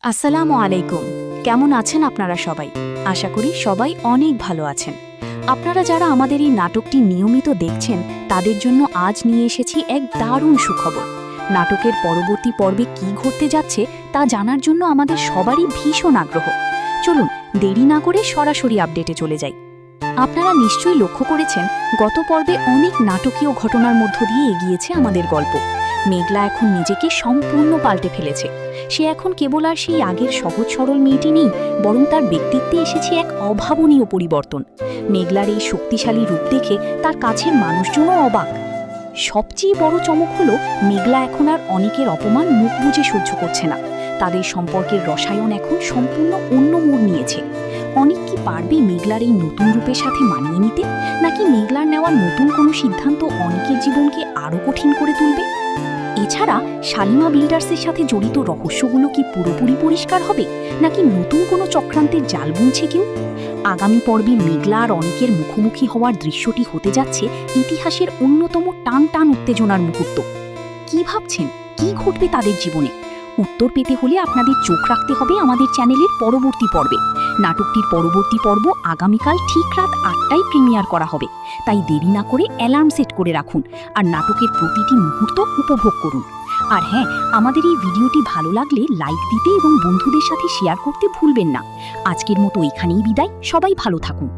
আসসালামু আলাইকুম। কেমন আছেন আপনারা সবাই? আশা করি সবাই অনেক ভালো আছেন। আপনারা যারা আমাদের এই নাটকটি নিয়মিত দেখছেন তাদের জন্য আজ নিয়ে এসেছি এক দারুণ সুখবর। নাটকের পরবর্তী পর্বে কী ঘটতে যাচ্ছে তা জানার জন্য আমাদের সবারই ভীষণ আগ্রহ। চলুন দেরি না করে সরাসরি আপডেটে চলে যাই। আপনারা নিশ্চয়ই লক্ষ্য করেছেন গত পর্বে অনেক নাটকীয় ঘটনার মধ্য দিয়ে এগিয়েছে আমাদের গল্প। মেঘলা এখন নিজেকে সম্পূর্ণ পাল্টে ফেলেছে। সে এখন কেবল আর সেই আগের সহজ সরল মেয়েটি নেই, বরং তার ব্যক্তিত্বে এসেছে এক অভাবনীয় পরিবর্তন। মেঘলার এই শক্তিশালী রূপ দেখে তার কাছের মানুষজনও অবাক। সবচেয়ে বড় চমক হলো মেঘলা এখন আর অনেকের অপমান মুখ বুজে সহ্য করছে না। তাদের সম্পর্কের রসায়ন এখন সম্পূর্ণ অন্য মোড় নিয়েছে। অনেক কি পারবে মেঘলার এই নতুন রূপের সাথে মানিয়ে নিতে, নাকি মেঘলার নেওয়ার নতুন কোনো সিদ্ধান্ত অনেকের জীবনকে আরও কঠিন করে তুলবে? এছাড়া শালিমা বিল্ডার্সের সাথে জড়িত রহস্যগুলো কি পুরোপুরি পরিষ্কার হবে, নাকি নতুন কোনো চক্রান্তের জাল বুনছে কেউ? আগামী পর্বে মেঘলা আর অনেকের মুখোমুখি হওয়ার দৃশ্যটি হতে যাচ্ছে ইতিহাসের অন্যতম টান টান উত্তেজনার মুহূর্ত। কি ভাবছেন, কি ঘটবে তাদের জীবনে? উত্তর পেতে হলে আপনাদের চোখ রাখতে হবে আমাদের চ্যানেলের পরবর্তী পর্বে। নাটকটির পরবর্তী পর্ব আগামীকাল ঠিক রাত ৮টায় প্রিমিয়ার করা হবে, তাই দেরি না করে অ্যালার্ম সেট করে রাখুন আর নাটকের প্রতিটি মুহূর্ত উপভোগ করুন। আর হ্যাঁ, আমাদের এই ভিডিওটি ভালো লাগলে লাইক দিতে এবং বন্ধুদের সাথে শেয়ার করতে ভুলবেন না। আজকের মতো এখানেই বিদায়, সবাই ভালো থাকুন।